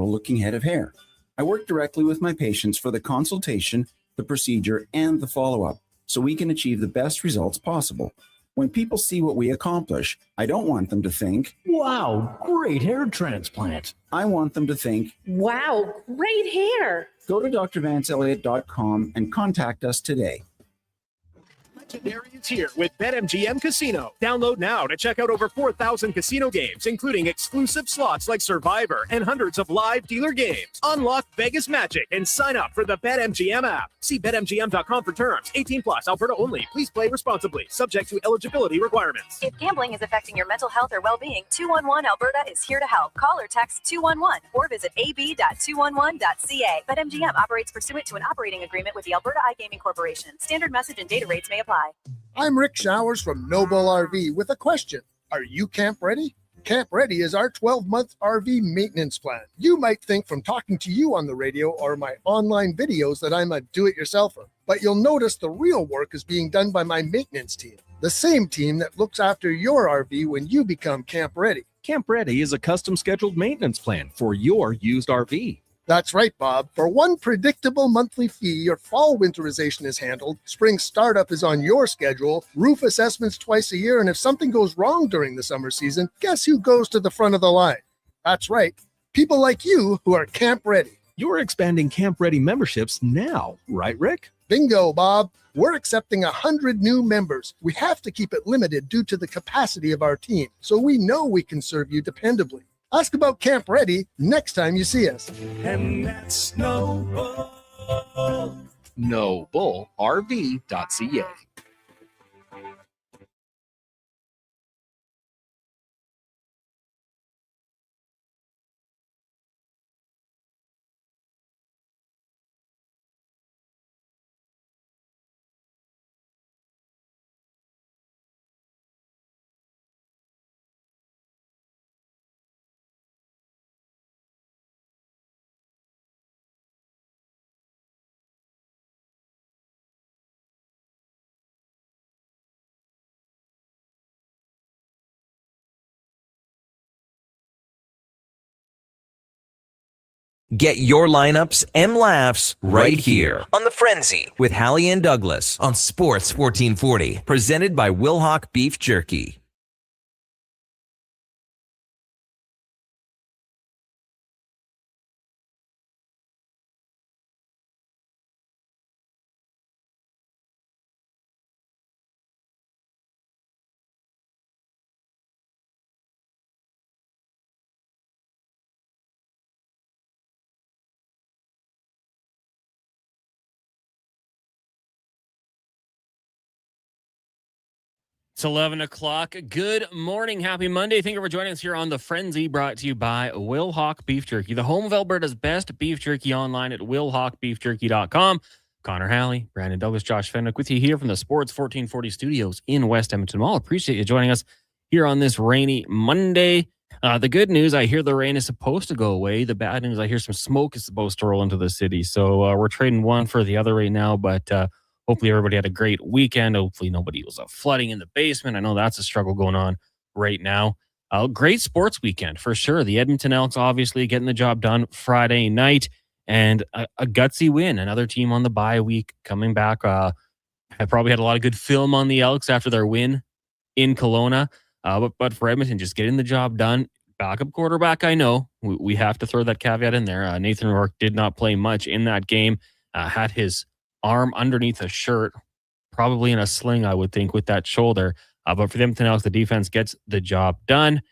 looking head of hair. I work directly with my patients for the consultation, the procedure, and the follow-up, so we can achieve the best results possible. When people see what we accomplish, I don't want them to think, "Wow, great hair transplant." I want them to think, "Wow, great hair." Go to drvanceelliott.com and contact us today. Legendary is here with BetMGM Casino. Download now to check out over 4,000 casino games, including exclusive slots like Survivor and hundreds of live dealer games. Unlock Vegas magic and sign up for the BetMGM app. See BetMGM.com for terms. 18 plus, Alberta only. Please play responsibly. Subject to eligibility requirements. If gambling is affecting your mental health or well-being, 211 Alberta is here to help. Call or text 211 or visit ab.211.ca. BetMGM operates pursuant to an operating agreement with the Alberta iGaming Corporation. Standard message and data rates may apply. I'm Rick Showers from Noble RV with a question. Are you camp ready? Camp Ready is our 12-month RV maintenance plan. You might think from talking to you on the radio or my online videos that I'm a do-it-yourselfer, but you'll notice the real work is being done by my maintenance team, the same team that looks after your RV when you become Camp Ready. Camp Ready is a custom-scheduled maintenance plan for your used RV. That's right, Bob. For one predictable monthly fee, your fall winterization is handled, spring startup is on your schedule, roof assessments twice a year, and if something goes wrong during the summer season, guess who goes to the front of the line? That's right, people like you who are Camp Ready. You're expanding Camp Ready memberships now, right, Rick? Bingo, Bob. We're accepting 100 new members. We have to keep it limited due to the capacity of our team, so we know we can serve you dependably. Ask about Camp Ready next time you see us. And that's Noble. NobleRV.ca. Get your lineups and laughs right here on The Frenzy with Halley and Douglas on Sports 1440, presented by Wilhauk Beef Jerky. It's 11 o'clock. Good morning. Happy Monday. Thank you for joining us here on The Frenzy, brought to you by Wilhauk Beef Jerky, the home of Alberta's best beef jerky, online at wilhaukbeefjerky.com. Connor Halley, Brandon Douglas, Josh Fenwick with you here from the Sports 1440 studios in West Edmonton Mall. Appreciate you joining us here on this rainy Monday. The good news, I hear the rain is supposed to go away. The bad news, I hear some smoke is supposed to roll into the city. So we're trading one for the other right now, but hopefully everybody had a great weekend. Hopefully nobody was flooding in the basement. I know that's a struggle going on right now. Great sports weekend for sure. The Edmonton Elks obviously getting the job done Friday night, and a gutsy win. Another team on the bye week coming back. I probably had a lot of good film on the Elks after their win in Kelowna. But for Edmonton, just getting the job done. Backup quarterback, I know. We have to throw that caveat in there. Nathan Rourke did not play much in that game. Had his arm underneath a shirt, probably in a sling, I would think, with that shoulder. But for the Edmonton Elks, the defense gets the job done.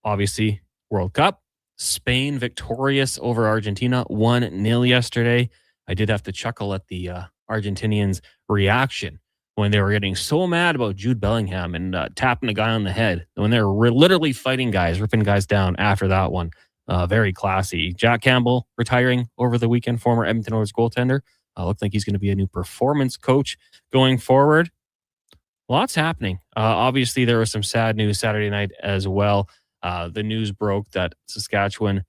Obviously, World Cup. Spain victorious over Argentina, 1-0 yesterday. I did have to chuckle at the Argentinians' reaction when they were getting so mad about Jude Bellingham and tapping a guy on the head. When they were literally fighting guys, ripping guys down after that one. Very classy. Jack Campbell retiring over the weekend, former Edmonton Oilers goaltender. Looks like he's going to be a new performance coach going forward. Lots happening. Obviously, there was some sad news Saturday night as well. The news broke that Saskatchewan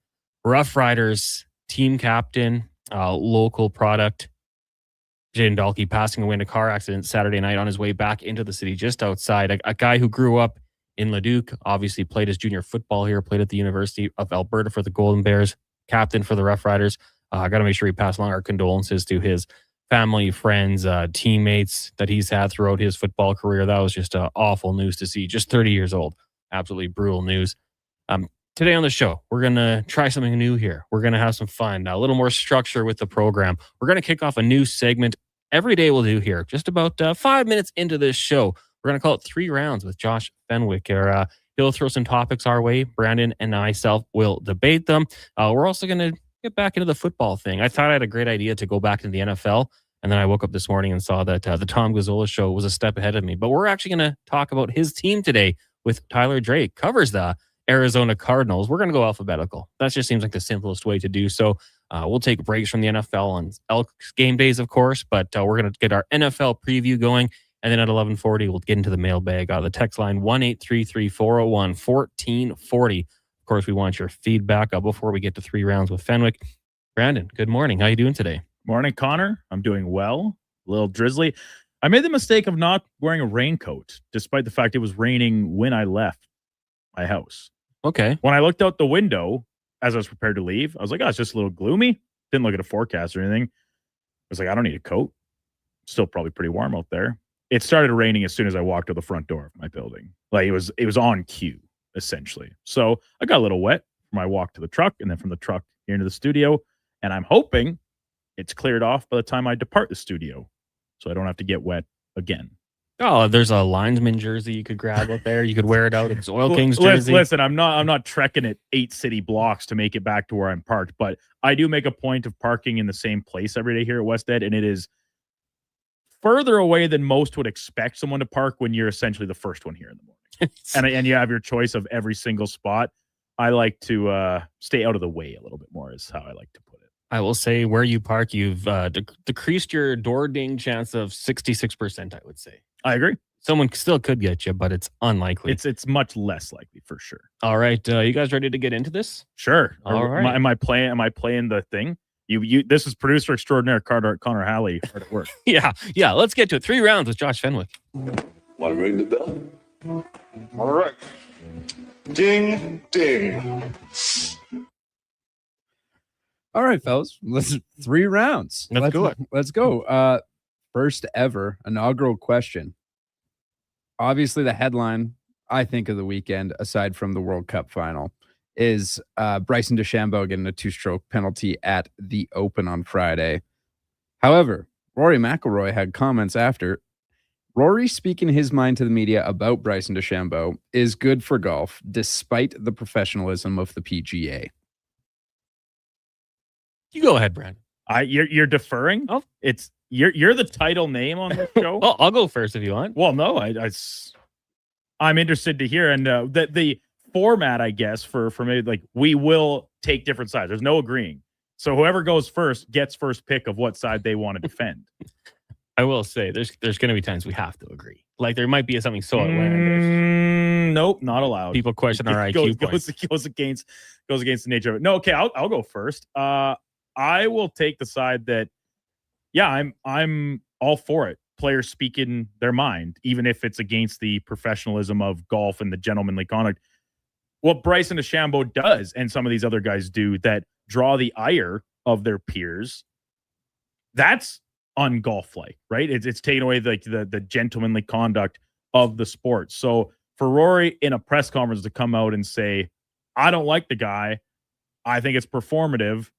Rough Riders team captain, local product, Jaden Dahlke, passing away in a car accident Saturday night on his way back into the city just outside. A guy who grew up in Leduc, obviously played his junior football here, played at the University of Alberta for the Golden Bears, captain for the Rough Riders. I got to make sure we pass along our condolences to his family, friends, teammates that he's had throughout his football career. That was just awful news to see. Just 30 years old. Absolutely brutal news. Today on the show, we're going to try something new here. We're going to have some fun, a little more structure with the program. We're going to kick off a new segment every day we'll do here. Just about 5 minutes into this show, we're going to call it 3 Rounds with Josh Fenwick. He'll throw some topics our way. Brandon and myself will debate them. We're also going to get back into the football thing. I thought I had a great idea to go back into the NFL, and then I woke up this morning and saw that the Tom Gazzola show was a step ahead of me. But we're actually going to talk about his team today with Tyler Drake. Covers the Arizona Cardinals. We're going to go alphabetical. That just seems like the simplest way to do so. We'll take breaks from the NFL on Elks game days, of course, but we're going to get our NFL preview going. And then at 11:40, we'll get into the mailbag. The text line 1-833-401-1440. Of course, we want your feedback before we get to 3 Rounds with Fenwick. Brandon, good morning. How are you doing today? Morning, Connor. I'm doing well. A little drizzly. I made the mistake of not wearing a raincoat, despite the fact it was raining when I left my house. Okay. When I looked out the window as I was prepared to leave, I was like, oh, it's just a little gloomy. Didn't look at a forecast or anything. I was like, I don't need a coat. Still probably pretty warm out there. It started raining as soon as I walked to the front door of my building. Like it was on cue, essentially. So I got a little wet from my walk to the truck and then from the truck here into the studio. And I'm hoping it's cleared off by the time I depart the studio so I don't have to get wet again. Oh, there's a linesman jersey you could grab up there. You could wear it out. It's Oil Kings jersey. Listen, I'm not trekking it 8 city blocks to make it back to where I'm parked, but I do make a point of parking in the same place every day here at West Ed, and it is further away than most would expect someone to park when you're essentially the first one here in the morning. and you have your choice of every single spot. I like to stay out of the way a little bit more is how I like to put it. I will say where you park, you've decreased your door ding chance of 66%, I would say. I agree. Someone still could get you, but it's unlikely. It's much less likely for sure. All right. You guys ready to get into this? Sure. All right. Am I playing the thing? You this is producer extraordinaire Connor Halley hard at work. Yeah. Let's get to it. 3 Rounds with Josh Fenwick. Want to ring the bell? All right. Ding, ding. All right, fellas. Let's 3 rounds. Let's go. Let's go. First ever inaugural question. Obviously, the headline, I think, of the weekend, aside from the World Cup final, is Bryson DeChambeau getting a 2-stroke penalty at the Open on Friday. However, Rory McIlroy had comments after. Rory speaking his mind to the media about Bryson DeChambeau is good for golf, despite the professionalism of the PGA. You go ahead, Brandon. You're deferring? Oh, You're the title name on this show. Well, I'll go first if you want. Well, no, I'm interested to hear, and the format, I guess, for maybe like we will take different sides. There's no agreeing, so whoever goes first gets first pick of what side they want to defend. I will say there's going to be times we have to agree. Like there might be something so outlandish. Nope, not allowed. People question our IQ points. Goes against the nature of it. No, okay, I'll go first. I will take the side that. Yeah, I'm all for it. Players speaking their mind, even if it's against the professionalism of golf and the gentlemanly conduct. What Bryson DeChambeau does, and some of these other guys do, that draw the ire of their peers, that's ungolf-like, right? It's taking away the gentlemanly conduct of the sport. So for Rory in a press conference to come out and say, I don't like the guy, I think it's performative.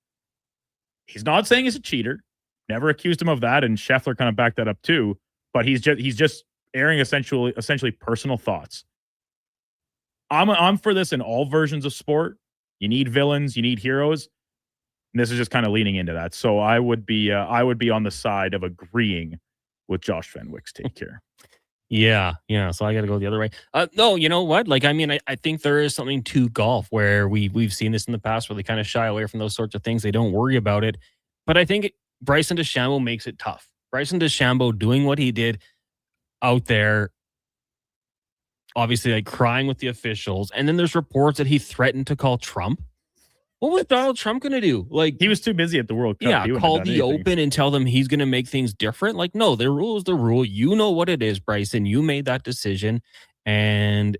He's not saying he's a cheater. Never accused him of that, and Scheffler kind of backed that up too. But he's just airing essentially personal thoughts. I'm for this in all versions of sport. You need villains, you need heroes, and this is just kind of leaning into that. So I would be on the side of agreeing with Josh Fenwick's take here. Yeah. So I got to go the other way. No, you know what? Like, I mean, I think there is something to golf where we've seen this in the past where they kind of shy away from those sorts of things. They don't worry about it. But I think Bryson DeChambeau makes it tough. Bryson DeChambeau doing what he did out there, obviously like crying with the officials. And then there's reports that he threatened to call Trump. What was Donald Trump going to do? Like he was too busy at the World Cup. Yeah, call the Open and tell them he's going to make things different. Like, no, the rule is the rule. You know what it is, Bryson. You made that decision and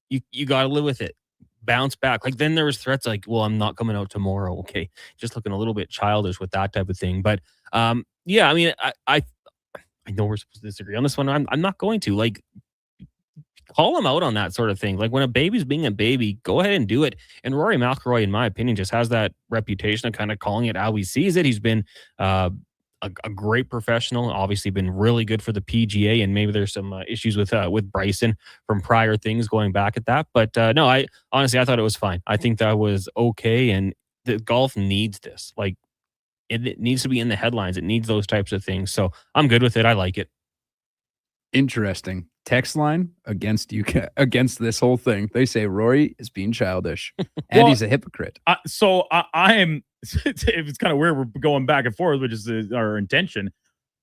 you got to live with it. bounce back. Like then there was threats like, well, I'm not coming out tomorrow. Okay. Just looking a little bit childish with that type of thing. But yeah, I mean, I know we're supposed to disagree on this one. I'm not going to. Like, call him out on that sort of thing. Like when a baby's being a baby, go ahead and do it. And Rory McIlroy, in my opinion, just has that reputation of kind of calling it how he sees it. He's been a great professional, obviously been really good for the PGA, and maybe there's some issues with Bryson from prior things going back at that. But no, I thought it was fine. I think that was okay, and the golf needs this. Like it needs to be in the headlines. It needs those types of things. So I'm good with it. I like it. Interesting. Text line against this whole thing. They say Rory is being childish and he's a hypocrite. So I am. It's kind of weird. We're going back and forth, which is our intention.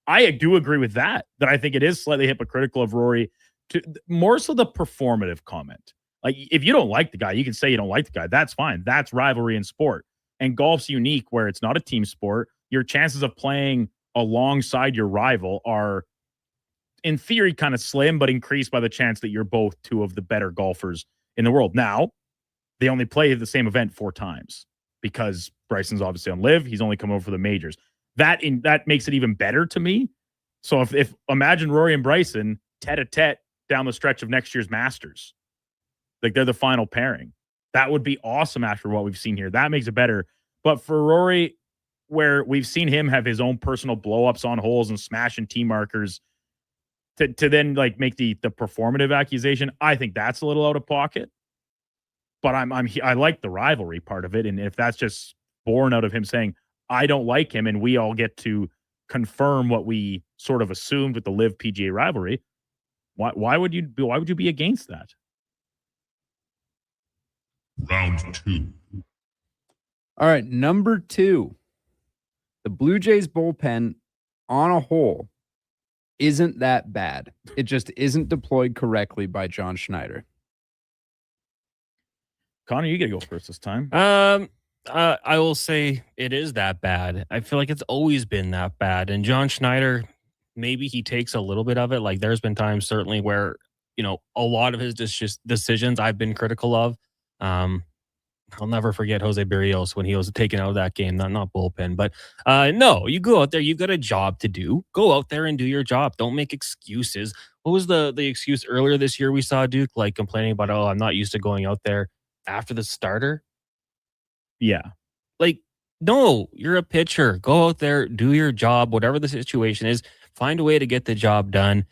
I do agree with that. That I think it is slightly hypocritical of Rory to more so the performative comment. Like if you don't like the guy, you can say you don't like the guy. That's fine. That's rivalry in sport. And golf's unique where it's not a team sport. Your chances of playing alongside your rival are, in theory, kind of slim, but increased by the chance that you're both two of the better golfers in the world. Now, they only play the same event 4 times because Bryson's obviously on live. He's only come over for the majors. That makes it even better to me. So if imagine Rory and Bryson tete-a-tete down the stretch of next year's Masters, like they're the final pairing. That would be awesome after what we've seen here. That makes it better. But for Rory, where we've seen him have his own personal blow-ups on holes and smashing tee markers, to then like make the performative accusation, I think that's a little out of pocket. But I like the rivalry part of it, and if that's just born out of him saying I don't like him, and we all get to confirm what we sort of assumed with the Live PGA rivalry, why would you be against that? Round 2. All right, number 2. The Blue Jays bullpen on a whole isn't that bad. It just isn't deployed correctly by John Schneider. Connor, you got to go first this time. I will say it is that bad. I feel like it's always been that bad. And John Schneider, maybe he takes a little bit of it. Like there's been times certainly where, a lot of his decisions I've been critical of. I'll never forget Jose Barrios when he was taken out of that game, not bullpen. But no, you go out there, you've got a job to do. Go out there and do your job. Don't make excuses. What was the excuse earlier this year we saw Duke like complaining about, I'm not used to going out there after the starter? Yeah. Like, no, you're a pitcher. Go out there, do your job, whatever the situation is. Find a way to get the job done.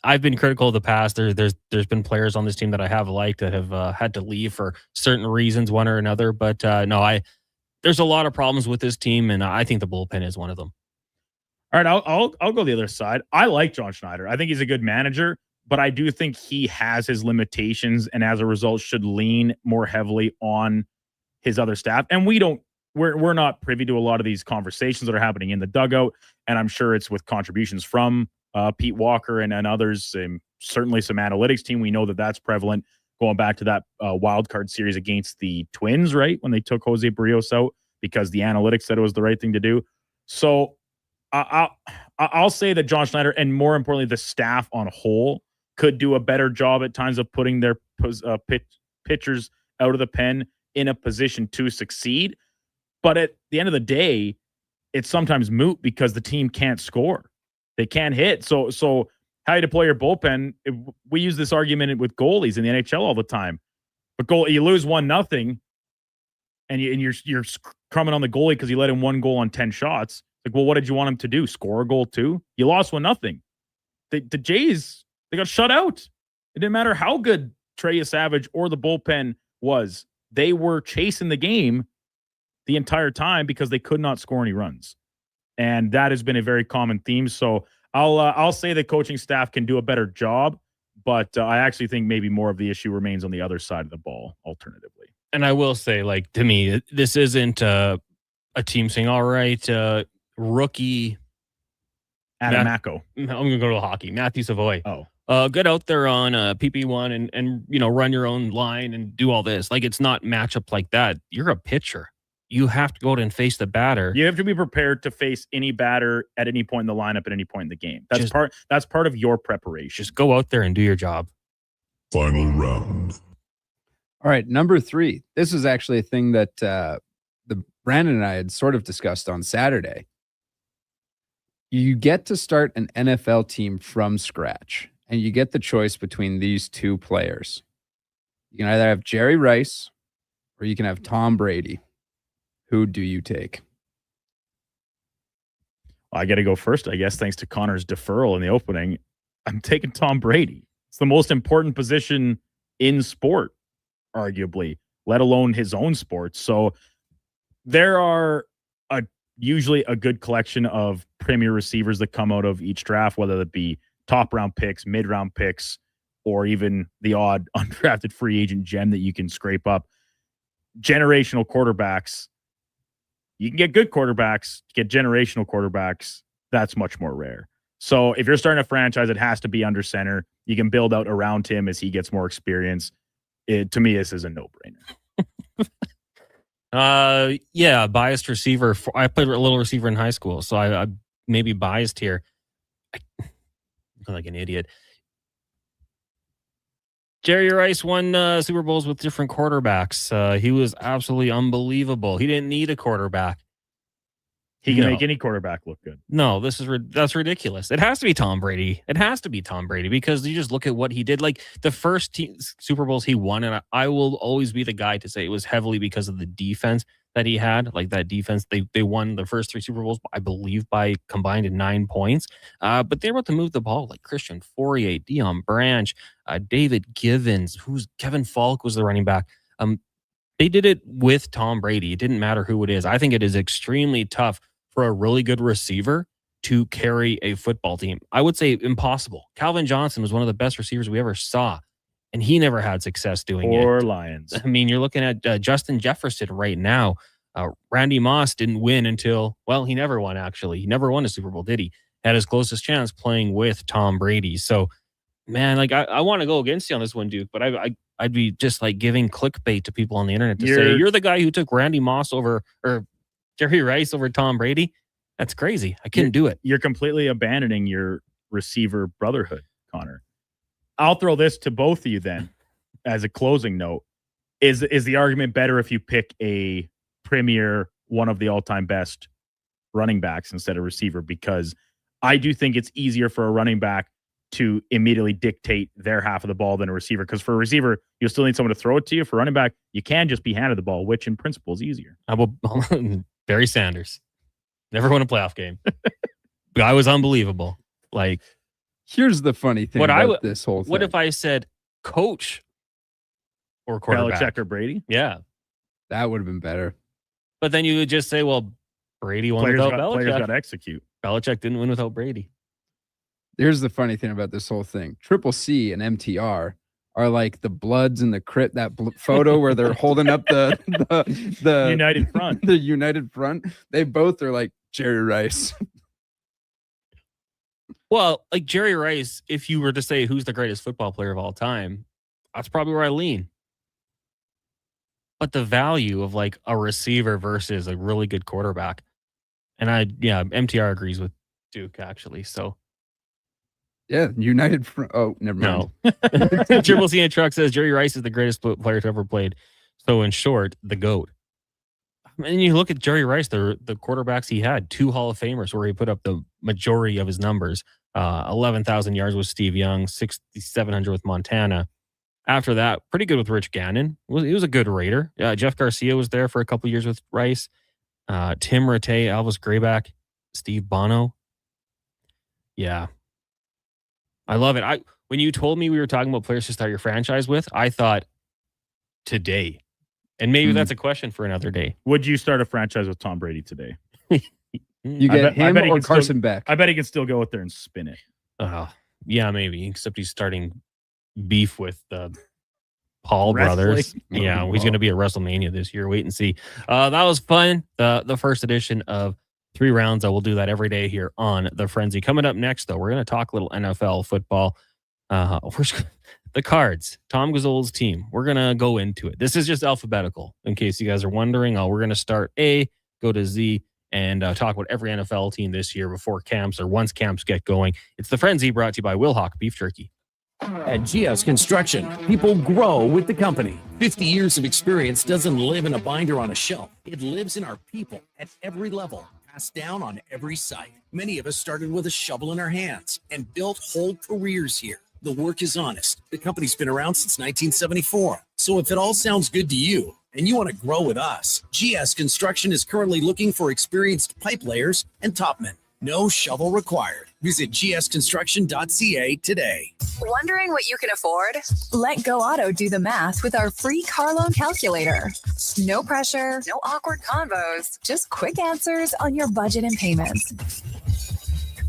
I've been critical of the past. There's been players on this team that I have liked that have had to leave for certain reasons, one or another. But there's a lot of problems with this team, and I think the bullpen is one of them. All right, I'll go the other side. I like John Schneider. I think he's a good manager, but I do think he has his limitations, and as a result, should lean more heavily on his other staff. And we're not privy to a lot of these conversations that are happening in the dugout, and I'm sure it's with contributions from Pete Walker and others, and certainly some analytics team. We know that that's prevalent going back to that wild card series against the Twins, right? When they took Jose Barrios out because the analytics said it was the right thing to do. So I'll say that John Schneider, and more importantly, the staff on whole, could do a better job at times of putting their pitchers out of the pen in a position to succeed. But at the end of the day, it's sometimes moot because the team can't score. They can't hit. So how you deploy your bullpen, we use this argument with goalies in the NHL all the time. But you lose 1-0, and you're crumbing on the goalie because you let in 1 goal on 10 shots. Like, well, what did you want him to do? Score a goal too? You lost 1-0. The Jays, they got shut out. It didn't matter how good Trey Savage or the bullpen was. They were chasing the game the entire time because they could not score any runs. And that has been a very common theme. So I'll say the coaching staff can do a better job, but I actually think maybe more of the issue remains on the other side of the ball, alternatively. And I will say, like, to me, this isn't a team saying, all right, rookie Adam Macko. I'm going to go to hockey. Matthew Savoy. Oh. Get out there on PP1 and run your own line and do all this. Like, it's not matchup like that. You're a pitcher. You have to go out and face the batter. You have to be prepared to face any batter at any point in the lineup at any point in the game. That's part of your preparation. Just go out there and do your job. Final round. All right, number 3. This is actually a thing that the Brandon and I had sort of discussed on Saturday. You get to start an NFL team from scratch, and you get the choice between these 2 players. You can either have Jerry Rice or you can have Tom Brady. Who do you take? Well, I got to go first, I guess, thanks to Connor's deferral in the opening. I'm taking Tom Brady. It's the most important position in sport, arguably, let alone his own sport. So there are usually a good collection of premier receivers that come out of each draft, whether it be top round picks, mid round picks, or even the odd undrafted free agent gem that you can scrape up. Generational quarterbacks. You can get good quarterbacks, get generational quarterbacks. That's much more rare. So if you're starting a franchise, it has to be under center. You can build out around him as he gets more experience. To me, this is a no-brainer. Yeah, biased receiver. I played a little receiver in high school, so I may be biased here. I'm like an idiot. Jerry Rice won Super Bowls with different quarterbacks. He was absolutely unbelievable. He didn't need a quarterback. He can make any quarterback look good. No, that's ridiculous. It has to be Tom Brady. It has to be Tom Brady because you just look at what he did. Like the first Super Bowls he won, and I will always be the guy to say it was heavily because of the defense that he had. Like that defense, they won the first 3 Super Bowls, I believe, by combined 9 points. But they were able to move the ball like Christian Fourier, Deion Branch, David Givens, Kevin Falk was the running back. They did it with Tom Brady. It didn't matter who it is. I think it is extremely tough for a really good receiver to carry a football team. I would say impossible. Calvin Johnson was one of the best receivers we ever saw, and he never had success doing it. Or Lions. I mean, you're looking at Justin Jefferson right now. Randy Moss didn't win until, well, he never won, actually. He never won a Super Bowl, did he? Had his closest chance playing with Tom Brady. So, man, like I want to go against you on this one, Duke, but I'd be just like giving clickbait to people on the internet to say, you're the guy who took Randy Moss over, or Jerry Rice over Tom Brady. That's crazy. I couldn't do it. You're completely abandoning your receiver brotherhood, Connor. I'll throw this to both of you then as a closing note. Is the argument better if you pick a premier, one of the all-time best running backs instead of receiver? Because I do think it's easier for a running back to immediately dictate their half of the ball than a receiver. Because for a receiver, you'll still need someone to throw it to you. For running back, you can just be handed the ball, which in principle is easier. Barry Sanders. Never won a playoff game. Guy was unbelievable. Like, here's the funny thing about this whole thing. What if I said coach or quarterback? Belichick or Brady? Yeah. That would have been better. But then you would just say, well, Brady won without Belichick. Players got to execute. Belichick didn't win without Brady. Here's the funny thing about this whole thing. Triple C and MTR are like the Bloods and the Crit, that photo where they're holding up the United Front. The United Front. They both are like Jerry Rice. Well, like Jerry Rice, if you were to say who's the greatest football player of all time, that's probably where I lean. But the value of like a receiver versus a really good quarterback. And MTR agrees with Duke actually. So yeah, United Front. Oh, never mind. No. Triple C and Truck says Jerry Rice is the greatest player to ever played. So in short, the GOAT. And you look at Jerry Rice, the quarterbacks he had, 2 Hall of Famers where he put up the majority of his numbers. 11,000 yards with Steve Young, 6,700 with Montana. After that, pretty good with Rich Gannon. He was a good Raider. Jeff Garcia was there for a couple years with Rice. Tim Rattay, Elvis Grayback, Steve Bono. Yeah. I love it. When you told me we were talking about players to start your franchise with, I thought today. And maybe that's a question for another day. Would you start a franchise with Tom Brady today? You get him or Carson Beck? I bet he can still go out there and spin it. Yeah, maybe. Except he's starting beef with the Paul brothers. Yeah, he's going to be at WrestleMania this year. Wait and see. That was fun. The first edition of 3 rounds. I will do that every day here on The Frenzy. Coming up next, though, we're going to talk a little NFL football. The Cards, Tom Gazzola's team. We're going to go into it. This is just alphabetical, in case you guys are wondering. We're going to start A, go to Z, and talk about every NFL team this year before camps or once camps get going. It's The Frenzy, brought to you by Wilhock Beef Jerky. At GS Construction, people grow with the company. 50 years of experience doesn't live in a binder on a shelf. It lives in our people at every level, passed down on every site. Many of us started with a shovel in our hands and built whole careers here. The work is honest. The company's been around since 1974. So if it all sounds good to you and you want to grow with us, GS Construction is currently looking for experienced pipe layers and topmen. No shovel required. Visit gsconstruction.ca today. Wondering what you can afford? Let Go Auto do the math with our free car loan calculator. No pressure, no awkward convos, just quick answers on your budget and payments.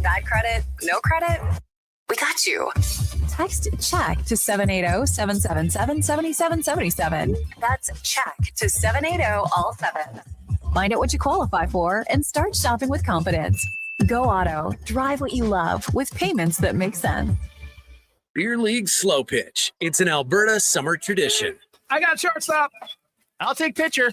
Bad credit? No credit? We got you. Text check to 780-777-7777. That's check to 780 all 7. Find out what you qualify for and start shopping with confidence. Go Auto. Drive what you love with payments that make sense. Beer League Slow Pitch. It's an Alberta summer tradition. I got shortstop. I'll take pitcher.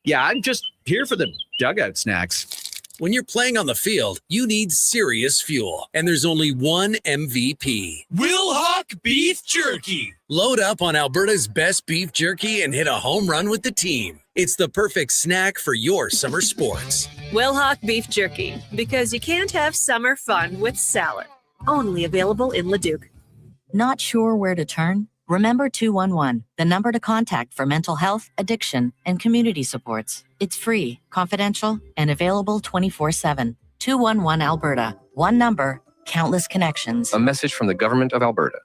Yeah, I'm just here for the dugout snacks. When you're playing on the field, you need serious fuel. And there's only one MVP. Wilhock Beef Jerky. Load up on Alberta's best beef jerky and hit a home run with the team. It's the perfect snack for your summer sports. Wilhock Beef Jerky, because you can't have summer fun with salad. Only available in Leduc. Not sure where to turn? Remember 211, the number to contact for mental health, addiction, and community supports. It's free, confidential, and available 24/7. 211 Alberta. One number, countless connections. A message from the Government of Alberta.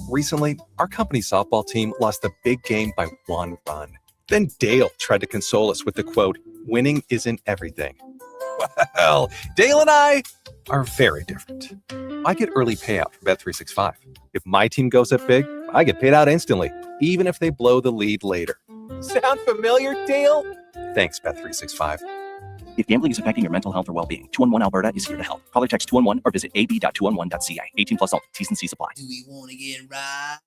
Recently, our company softball team lost the big game by 1 run. Then Dale tried to console us with the quote, "Winning isn't everything." Well, Dale and I are very different. I get early payout from Bet365. If my team goes up big, I get paid out instantly, even if they blow the lead later. Sound familiar, Dale? Thanks, Bet365. If gambling is affecting your mental health or well-being, 211 Alberta is here to help. Call or text 211 or visit ab.211.ca. 18 plus all. T's and C's apply. Do we want to get right?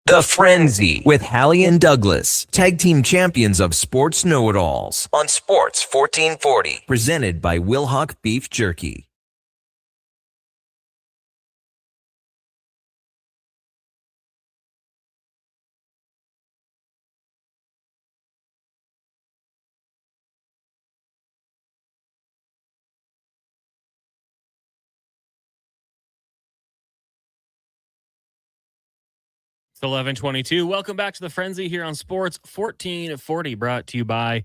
The Frenzy with Halley and Douglas, tag team champions of Sports Know-It-Alls on Sports 1440, presented by Wilhock Beef Jerky. It's 11:22. Welcome back to the Frenzy here on Sports 1440, brought to you by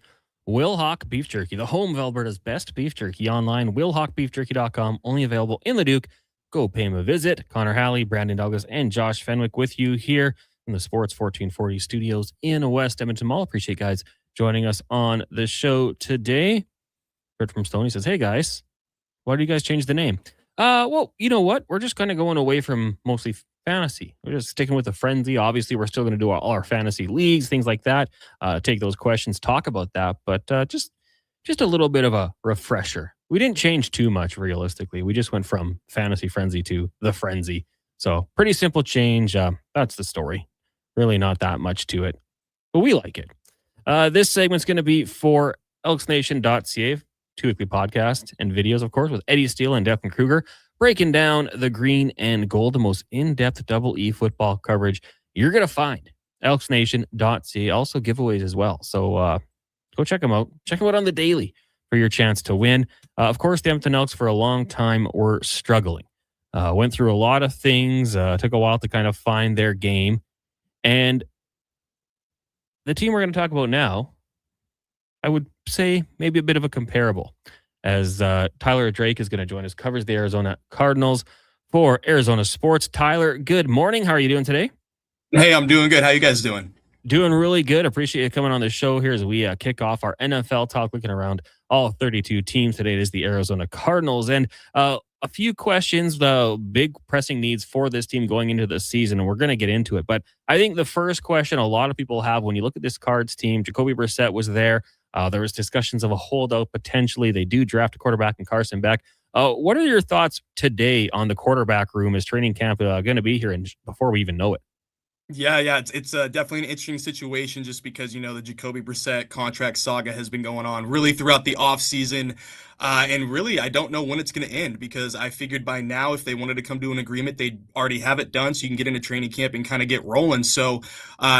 Wilhock Beef Jerky, the home of Alberta's best beef jerky online, willhockbeefjerky.com, only available in Leduc. Go pay him a visit. Connor Halley, Brandon Douglas, and Josh Fenwick with you here in the Sports 1440 studios in West Edmonton Mall. Appreciate guys joining us on the show today. Kurt from Stoney says, "Hey guys, why do you guys change the name?" Well, you know what? We're just kind of going away from mostly fantasy. We're just sticking with the Frenzy. Obviously, we're still going to do all our fantasy leagues, things like that. Take those questions, talk about that. But just a little bit of a refresher. We didn't change too much, realistically. We just went from Fantasy Frenzy to the Frenzy. So pretty simple change. That's the story. Really not that much to it. But we like it. This segment's going to be for elksnation.ca, 2 weekly podcasts and videos, of course, with Eddie Steele and Declan Kruger, breaking down the green and gold, the most in-depth Double E football coverage you're going to find. elksnation.ca, also giveaways as well. So go check them out. Check them out on the daily for your chance to win. Of course, the Edmonton Elks for a long time were struggling. Went through a lot of things. Took a while to kind of find their game. And the team we're going to talk about now, I would say maybe a bit of a comparable, as Tyler Drake is going to join us, covers the Arizona Cardinals for Arizona Sports. Tyler, good morning. How are you doing today? Hey, I'm doing good. How you guys doing? Doing really good. Appreciate you coming on the show here as we kick off our NFL talk, looking around all 32 teams today. It is the Arizona Cardinals. And a few questions, the big pressing needs for this team going into the season, and we're going to get into it. But I think the first question a lot of people have when you look at this Cards team, Jacoby Brissett was there. There was discussions of a holdout potentially. They do draft a quarterback in Carson Beck. What are your thoughts today on the quarterback room? Is training camp going to be here before we even know it? Yeah, it's definitely an interesting situation just because, the Jacoby Brissett contract saga has been going on really throughout the offseason. And really, I don't know when it's going to end because I figured by now, if they wanted to come to an agreement, they'd already have it done so you can get into training camp and kind of get rolling. So,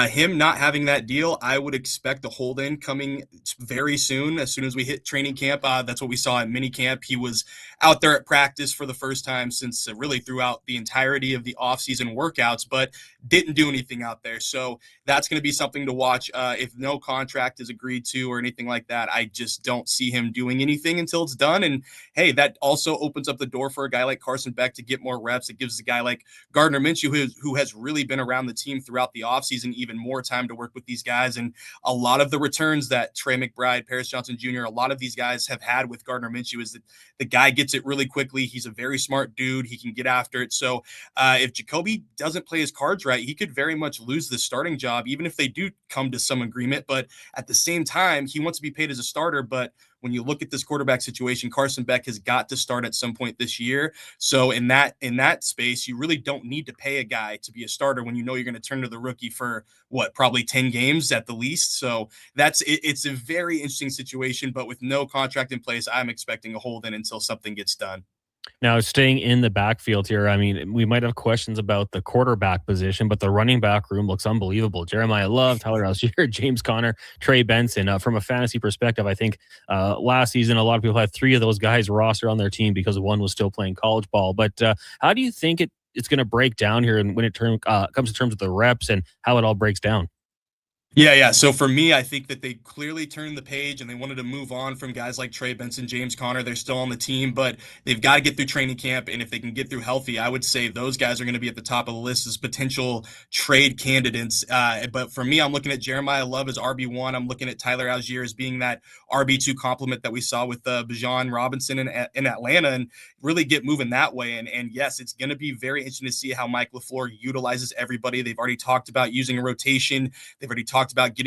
him not having that deal, I would expect a hold in coming very soon. As soon as we hit training camp, that's what we saw at mini camp. He was out there at practice for the first time since really throughout the entirety of the offseason workouts, but didn't do anything out there. So that's going to be something to watch. If no contract is agreed to or anything like that, I just don't see him doing anything until it's done. And hey, that also opens up the door for a guy like Carson Beck to get more reps. It gives a guy like Gardner Minshew, who has really been around the team throughout the offseason, even more time to work with these guys. And a lot of the returns that Trey McBride, Paris Johnson Jr., a lot of these guys have had with Gardner Minshew is that the guy gets it really quickly. He's a very smart dude. He can get after it. So if Jacoby doesn't play his cards right, he could very much lose the starting job, even if they do come to some agreement. But at the same time, he wants to be paid as a starter. But when you look at this quarterback situation, Carson Beck has got to start at some point this year. So in that space, you really don't need to pay a guy to be a starter when you know you're going to turn to the rookie for probably 10 games at the least. So it's a very interesting situation, but with no contract in place, I'm expecting a hold in until something gets done. Now, staying in the backfield here, I mean, we might have questions about the quarterback position, but the running back room looks unbelievable. Jeremiah Love, Tyler Algier, James Conner, Trey Benson. From a fantasy perspective, I think last season, a lot of people had three of those guys roster on their team because one was still playing college ball. But how do you think it's going to break down here and when it comes to terms of the reps and how it all breaks down? Yeah. So for me, I think that they clearly turned the page and they wanted to move on from guys like Trey Benson, James Conner. They're still on the team, but they've got to get through training camp. And if they can get through healthy, I would say those guys are going to be at the top of the list as potential trade candidates. But for me, I'm looking at Jeremiah Love as RB1. I'm looking at Tyler Algier as being that RB2 complement that we saw with Bijan Robinson in Atlanta and really get moving that way. And yes, it's going to be very interesting to see how Mike LaFleur utilizes everybody. They've already talked about using a rotation. They've already talked about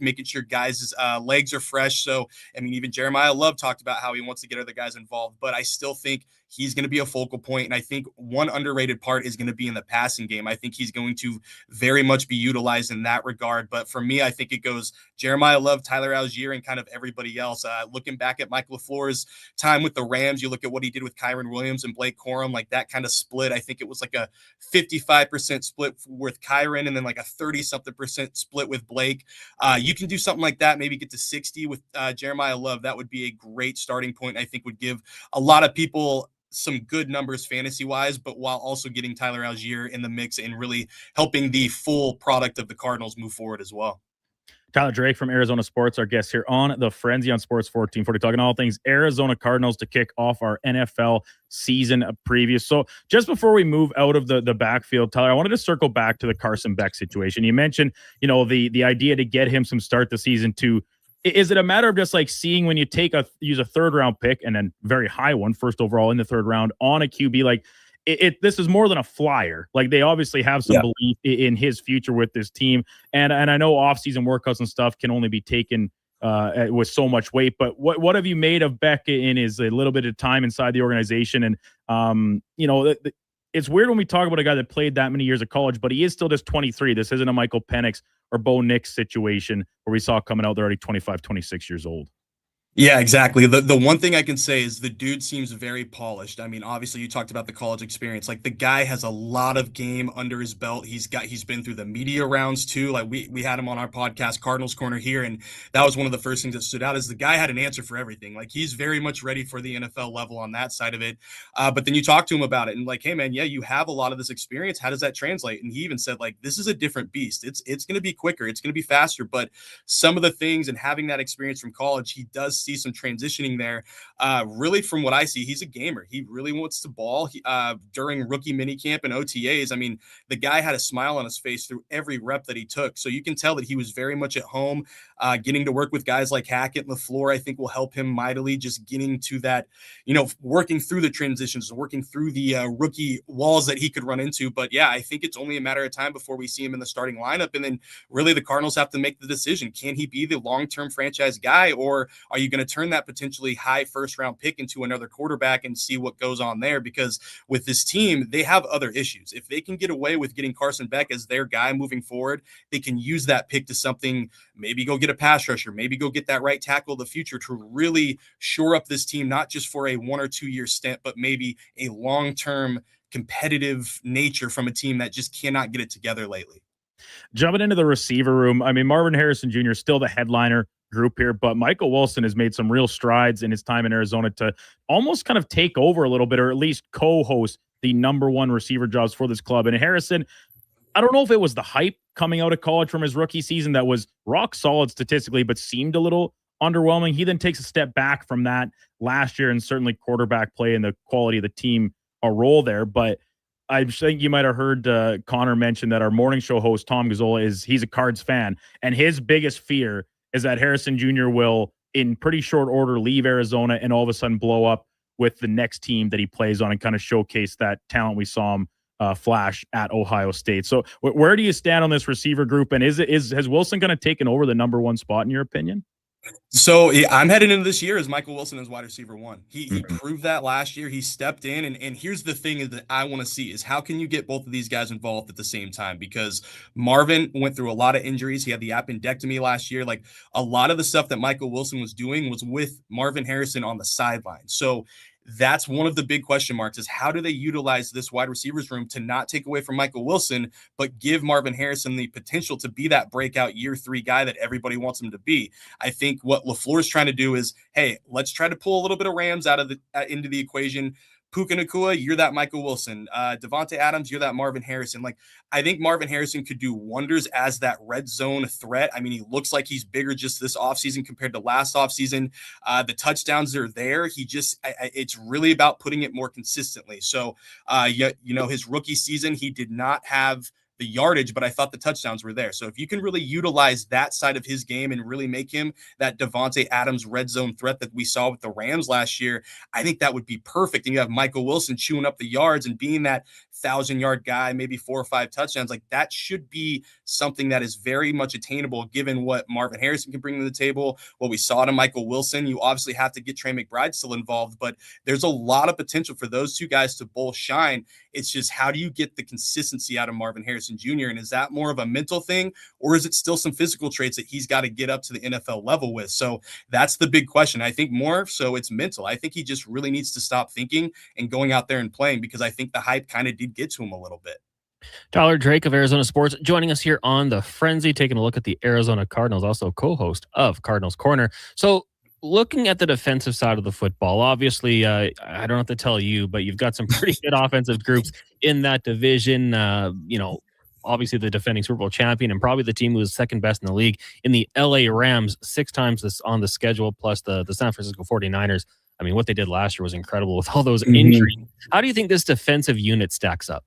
making sure guys' legs are fresh. So, I mean, even Jeremiah Love talked about how he wants to get other guys involved, but I still think he's going to be a focal point. And I think one underrated part is going to be in the passing game. I think he's going to very much be utilized in that regard. But for me, I think it goes Jeremiah Love, Tyler Algier, and kind of everybody else. Looking back at Mike LaFleur's time with the Rams, you look at what he did with Kyron Williams and Blake Corum, like that kind of split. I think it was like a 55% split with Kyron and then like a 30-something% split with Blake. You can do something like that, maybe get to 60 with Jeremiah Love. That would be a great starting point. I think would give a lot of people some good numbers fantasy wise, but while also getting Tyler Algier in the mix and really helping the full product of the Cardinals move forward as well. Tyler Drake from Arizona Sports, our guest here on the Frenzy on Sports 1440, talking all things Arizona Cardinals to kick off our NFL season preview. So just before we move out of the backfield, Tyler, I wanted to circle back to the Carson Beck situation. You mentioned, the idea to get him some start the season to. Is it a matter of just like seeing when you use a third round pick and then very high one, first overall in the third round on a QB, like this is more than a flyer. Like they obviously have some belief in his future with this team. And I know offseason workouts and stuff can only be taken with so much weight, but what have you made of Beck in his a little bit of time inside the organization? And, it's weird when we talk about a guy that played that many years of college, but he is still just 23. This isn't a Michael Penix or Bo Nix situation where we saw coming out, they're already 25, 26 years old. Yeah, exactly. The one thing I can say is the dude seems very polished. I mean, obviously you talked about the college experience. Like the guy has a lot of game under his belt. He's been through the media rounds too. Like we had him on our podcast, Cardinals Corner here, and that was one of the first things that stood out is the guy had an answer for everything. Like he's very much ready for the NFL level on that side of it. But then you talk to him about it and like, hey man, yeah, you have a lot of this experience. How does that translate? And he even said like, this is a different beast. It's going to be quicker. It's going to be faster. But some of the things and having that experience from college, he does see some transitioning there. Really, from what I see, he's a gamer. He really wants to ball. During rookie minicamp and OTAs, I mean, the guy had a smile on his face through every rep that he took. So you can tell that he was very much at home. Getting to work with guys like Hackett and LaFleur, I think will help him mightily. Just getting to that, working through the transitions, working through the rookie walls that he could run into. But yeah, I think it's only a matter of time before we see him in the starting lineup. And then really the Cardinals have to make the decision. Can he be the long-term franchise guy, or are you you going to turn that potentially high first round pick into another quarterback and see what goes on there? Because with this team, they have other issues. If they can get away with getting Carson Beck as their guy moving forward, they can use that pick to something, maybe go get a pass rusher, maybe go get that right tackle of the future to really shore up this team, not just for a 1 or 2 year stint, but maybe a long-term competitive nature from a team that just cannot get it together lately. Jumping into the receiver room, I mean, Marvin Harrison Jr. is still the headliner group here, but Michael Wilson has made some real strides in his time in Arizona to almost kind of take over a little bit, or at least co-host the number one receiver jobs for this club. And Harrison, I don't know if it was the hype coming out of college from his rookie season that was rock solid statistically, but seemed a little underwhelming. He then takes a step back from that last year, and certainly quarterback play and the quality of the team a role there. But I think you might have heard Connor mention that our morning show host, Tom Gazzola, he's a Cards fan, and his biggest fear is that Harrison Jr. will, in pretty short order, leave Arizona and all of a sudden blow up with the next team that he plays on and kind of showcase that talent we saw him flash at Ohio State. So where do you stand on this receiver group, and has Wilson kind of taken over the number one spot in your opinion? So I'm headed into this year as Michael Wilson as wide receiver one. He proved that last year. He stepped in, and here's the thing that I want to see is how can you get both of these guys involved at the same time? Because Marvin went through a lot of injuries. He had the appendectomy last year. Like, a lot of the stuff that Michael Wilson was doing was with Marvin Harrison on the sideline. So that's one of the big question marks, is how do they utilize this wide receivers room to not take away from Michael Wilson, but give Marvin Harrison the potential to be that breakout year 3 guy that everybody wants him to be. I think what LaFleur is trying to do is, hey, let's try to pull a little bit of Rams out of into the equation. Puka Nacua, you're that Michael Wilson. Devontae Adams, you're that Marvin Harrison. Like, I think Marvin Harrison could do wonders as that red zone threat. I mean, he looks like he's bigger just this offseason compared to last offseason. The touchdowns are there. He just, it's really about putting it more consistently. So, his rookie season, he did not have the yardage, but I thought the touchdowns were there. So if you can really utilize that side of his game and really make him that Devontae Adams red zone threat that we saw with the Rams last year, I think that would be perfect. And you have Michael Wilson chewing up the yards and being that 1,000-yard guy, maybe 4 or 5 touchdowns. Like, that should be something that is very much attainable given what Marvin Harrison can bring to the table, what we saw to Michael Wilson. You obviously have to get Trey McBride still involved, but there's a lot of potential for those two guys to both shine. It's just, how do you get the consistency out of Marvin Harrison Jr.? And is that more of a mental thing, or is it still some physical traits that he's got to get up to the NFL level with? So that's the big question. I think more so it's mental. I think he just really needs to stop thinking and going out there and playing, because I think the hype kind of did get to him a little bit. Tyler Drake of Arizona Sports joining us here on The Frenzy, taking a look at the Arizona Cardinals, also co-host of Cardinals Corner. So looking at the defensive side of the football, obviously, I don't have to tell you, but you've got some pretty good offensive groups in that division. Obviously the defending Super Bowl champion and probably the team who was second best in the league in the LA Rams, 6 times this on the schedule, plus the San Francisco 49ers. I mean, what they did last year was incredible with all those injuries. How do you think this defensive unit stacks up?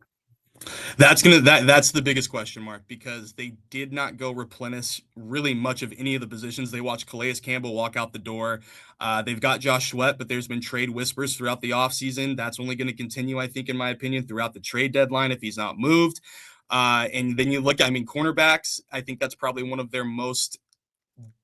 That's the biggest question mark, because they did not go replenish really much of any of the positions. They watched Calais Campbell walk out the door. They've got Josh Sweat, but there's been trade whispers throughout the offseason. That's only going to continue, I think, in my opinion, throughout the trade deadline if he's not moved. And then you look, cornerbacks, I think that's probably one of their most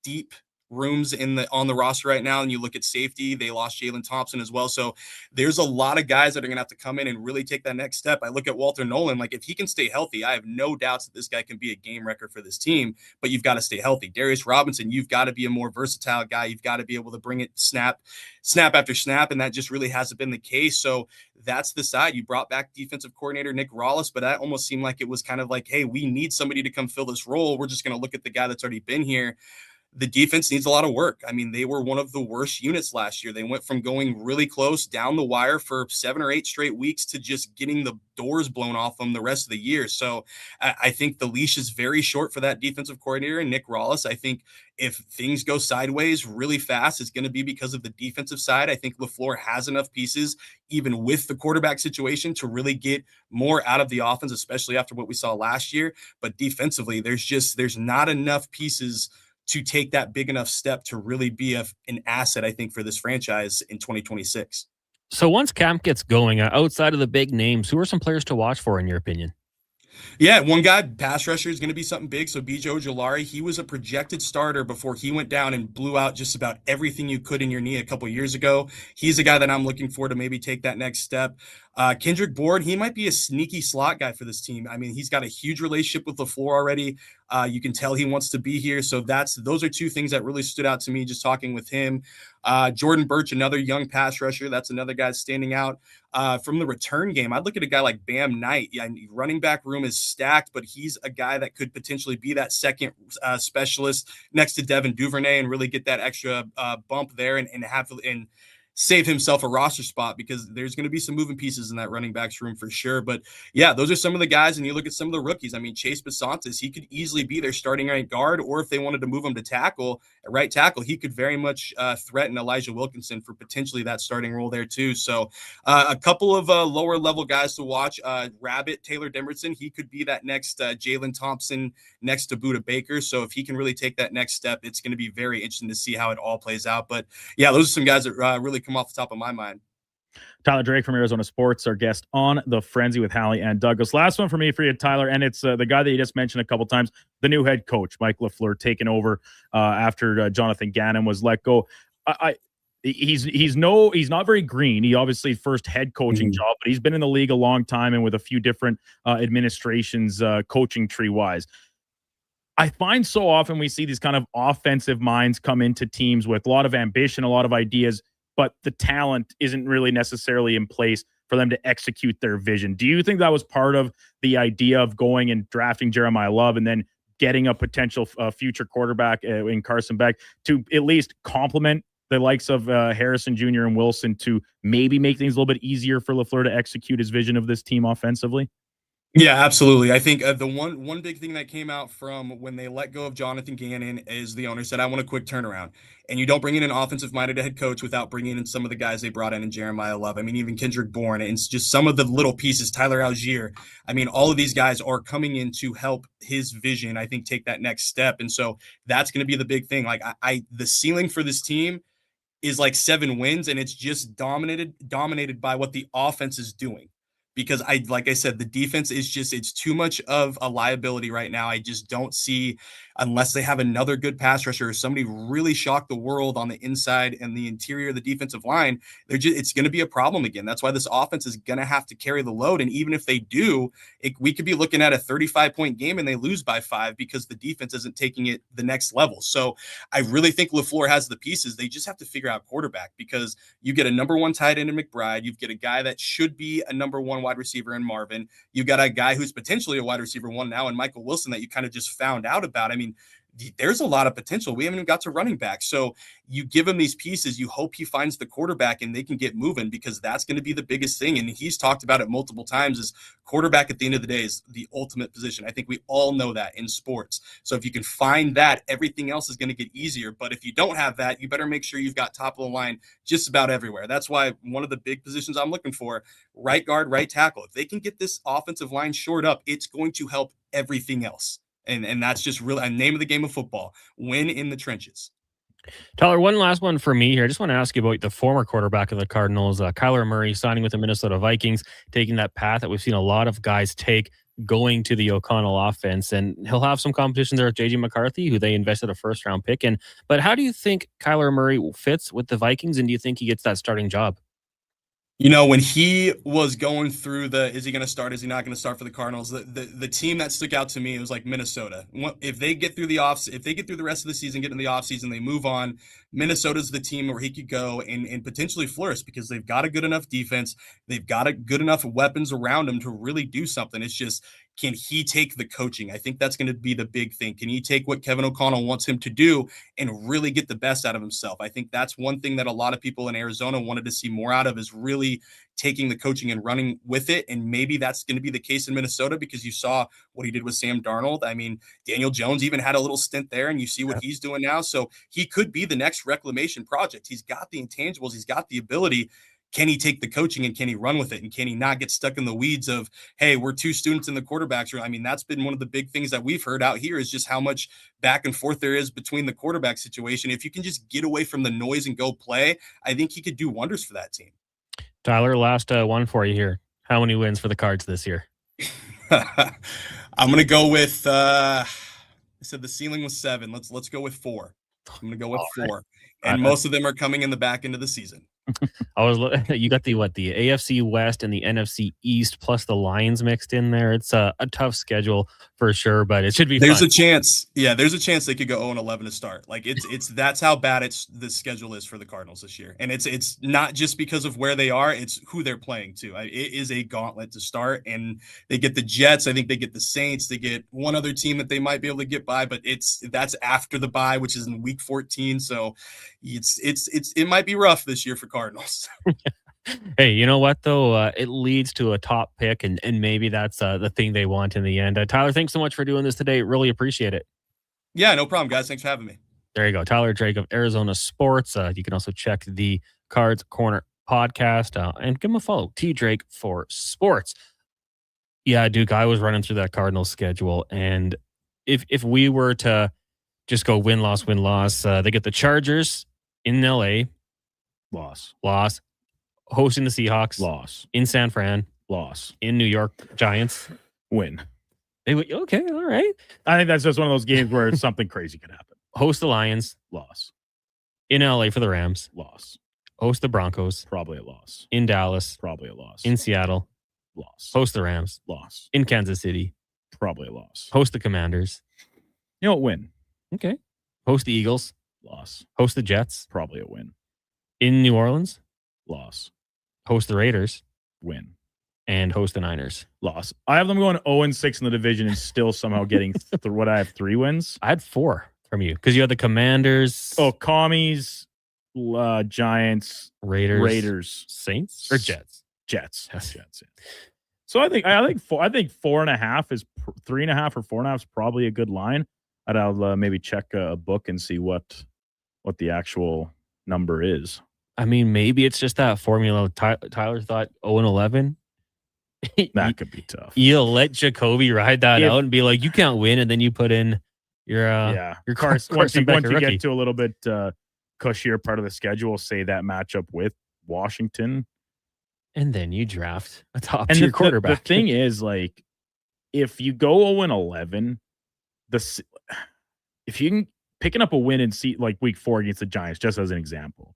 deep rooms on the roster right now. And you look at safety, they lost Jalen Thompson as well. So there's a lot of guys that are going to have to come in and really take that next step. I look at Walter Nolan, like, if he can stay healthy, I have no doubts that this guy can be a game wrecker for this team, but you've got to stay healthy. Darius Robinson, you've got to be a more versatile guy. You've got to be able to bring it snap after snap. And that just really hasn't been the case. So that's the side. You brought back defensive coordinator Nick Rawlis, but that almost seemed like it was kind of like, hey, we need somebody to come fill this role. We're just going to look at the guy that's already been here. The defense needs a lot of work. I mean, they were one of the worst units last year. They went from going really close down the wire for 7 or 8 straight weeks to just getting the doors blown off them the rest of the year. So I think the leash is very short for that defensive coordinator, Nick Rawlis. I think if things go sideways really fast, it's going to be because of the defensive side. I think LaFleur has enough pieces, even with the quarterback situation, to really get more out of the offense, especially after what we saw last year. But defensively, there's not enough pieces to take that big enough step to really be an asset, I think, for this franchise in 2026. So once camp gets going, outside of the big names, who are some players to watch for in your opinion? Yeah, one guy, pass rusher, is going to be something big. So BJ Ojolari, he was a projected starter before he went down and blew out just about everything you could in your knee a couple years ago. He's a guy that I'm looking for to maybe take that next step. Kendrick Bourne, he might be a sneaky slot guy for this team. I mean, he's got a huge relationship with LaFleur already. You can tell he wants to be here. So those are two things that really stood out to me just talking with him. Jordan Birch, another young pass rusher. That's another guy standing out. From the return game, I'd look at a guy like Bam Knight. Yeah, running back room is stacked, but he's a guy that could potentially be that second specialist next to Devin Duvernay and really get that extra bump there and save himself a roster spot, because there's going to be some moving pieces in that running backs room for sure. But yeah, those are some of the guys. And you look at some of the rookies. I mean, Chase Besantis, he could easily be their starting right guard, or if they wanted to move him to right tackle, he could very much threaten Elijah Wilkinson for potentially that starting role there too. So a couple of lower level guys to watch. Rabbit, Taylor Demerson, he could be that next Jalen Thompson next to Budda Baker. So if he can really take that next step, it's going to be very interesting to see how it all plays out. But yeah, those are some guys that really come off the top of my mind. Tyler Drake from Arizona Sports, our guest on the Frenzy with Halley and Douglas. Last one for me for you, Tyler, and it's the guy that you just mentioned a couple times, the new head coach, Mike LaFleur, taking over after Jonathan Gannon was let go. He's not very green. He obviously first head coaching job, but he's been in the league a long time and with a few different administrations, coaching tree wise. I find so often we see these kind of offensive minds come into teams with a lot of ambition, a lot of ideas, but the talent isn't really necessarily in place for them to execute their vision. Do you think that was part of the idea of going and drafting Jeremiah Love and then getting a potential future quarterback in Carson Beck to at least complement the likes of Harrison Jr. and Wilson to maybe make things a little bit easier for LaFleur to execute his vision of this team offensively? Yeah, absolutely. I think the one big thing that came out from when they let go of Jonathan Gannon is the owner said, I want a quick turnaround. And you don't bring in an offensive-minded head coach without bringing in some of the guys they brought in Jeremiah Love. I mean, even Kendrick Bourne, and it's just some of the little pieces, Tyler Algier. I mean, all of these guys are coming in to help his vision, I think, take that next step. And so that's going to be the big thing. Like the ceiling for this team is like 7 wins, and it's just dominated by what the offense is doing. Because like I said, the defense is it's too much of a liability right now. I just don't see, unless they have another good pass rusher or somebody really shock the world on the inside and the interior of the defensive line, it's going to be a problem again. That's why this offense is going to have to carry the load. And even if they do, we could be looking at a 35-point game and they lose by 5 because the defense isn't taking it the next level. So I really think LaFleur has the pieces. They just have to figure out quarterback, because you get a number 1 tight end in McBride. You get a guy that should be a number 1 wide receiver in Marvin. You got a guy who's potentially a wide receiver 1 now in Michael Wilson that you kind of just found out about. I mean, there's a lot of potential. We haven't even got to running back. So you give him these pieces, you hope he finds the quarterback and they can get moving, because that's going to be the biggest thing. And he's talked about it multiple times, is quarterback at the end of the day is the ultimate position. I think we all know that in sports. So if you can find that, everything else is going to get easier. But if you don't have that, you better make sure you've got top of the line just about everywhere. That's why one of the big positions I'm looking for, right guard, right tackle. If they can get this offensive line shored up, it's going to help everything else. And that's just really a name of the game of football. Win in the trenches. Tyler, one last one for me here. I just want to ask you about the former quarterback of the Cardinals, Kyler Murray, signing with the Minnesota Vikings, taking that path that we've seen a lot of guys take, going to the O'Connell offense. And he'll have some competition there with J.J. McCarthy, who they invested a first-round pick in. But how do you think Kyler Murray fits with the Vikings, and do you think he gets that starting job? You know, when he was going through is he going to start, is he not going to start for the Cardinals, the team that stuck out to me, it was like Minnesota. If they get through the rest of the season, get in the offseason, they move on, Minnesota's the team where he could go and potentially flourish, because they've got a good enough defense. They've got a good enough weapons around him to really do something. It's just, can he take the coaching? I think that's going to be the big thing. Can he take what Kevin O'Connell wants him to do and really get the best out of himself? I think that's one thing that a lot of people in Arizona wanted to see more out of, is really taking the coaching and running with it. And maybe that's going to be the case in Minnesota, because you saw what he did with Sam Darnold. I mean, Daniel Jones even had a little stint there, and you see what he's doing now. So he could be the next reclamation project. He's got the intangibles. He's got the ability. Can he take the coaching and can he run with it? And can he not get stuck in the weeds of, hey, we're 2 students in the quarterbacks room? I mean, that's been one of the big things that we've heard out here, is just how much back and forth there is between the quarterback situation. If you can just get away from the noise and go play, I think he could do wonders for that team. Tyler, last one for you here. How many wins for the Cards this year? I'm gonna go with. I said the ceiling was 7. Let's go with 4. I'm gonna go with 4, and most of them are coming in the back end of the season. You got the AFC West and the NFC East plus the Lions mixed in there. It's a tough schedule for sure, but it should be There's fun. a chance. Yeah, there's a chance they could go 0-11 to start. Like it's that's how bad the schedule is for the Cardinals this year. And it's not just because of where they are, it's who they're playing to. It is a gauntlet to start, and they get the Jets, I think they get the Saints, they get one other team that they might be able to get by, but that's after the bye, which is in week 14. So it might be rough this year for Cardinals. Hey, you know what though? It leads to a top pick, and maybe that's the thing they want in the end. Tyler, thanks so much for doing this today. Really appreciate it. Yeah, no problem, guys. Thanks for having me. There you go, Tyler Drake of Arizona Sports. You can also check the Cards Corner podcast and give him a follow. T Drake for Sports. Yeah, Duke, I was running through that Cardinals schedule, and if we were to just go win loss, they get the Chargers in LA, Loss. Hosting the Seahawks, Loss. in San Fran, Loss. in New York, Giants, Win. They would okay, all right. I think that's just one of those games where something crazy could happen. Host the Lions, Loss. in LA for the Rams, Loss. host the Broncos, Probably a loss. in Dallas, Probably a loss. in Seattle, Loss. host the Rams, Loss. in Kansas City, Probably a loss. host the Commanders. You know what? Win. Okay. Host the Eagles, Loss. host the Jets, Probably a win. in New Orleans, Loss. host the Raiders, Win. and host the Niners. Loss. I have them going 0-6 in the division and still somehow getting what I have 3 wins. I had 4 from you because you had the Commanders. Oh, Commies, Giants, Raiders, Saints, or Jets. Jets. Jets. So I think 4.5 is 3.5 or 4.5 is probably a good line. I'll maybe check a book and see what the actual number is. I mean, maybe it's just that formula. Tyler thought 0-11. That could be tough. You'll let Jacoby ride that out and be like, you can't win, and then you put in your Carson. Once you rookie. get to a little bit cushier part of the schedule, say that matchup with Washington, and then you draft a top and tier quarterback. The thing is, like, if you go 0-11, if you can picking up a win in like week 4 against the Giants, just as an example,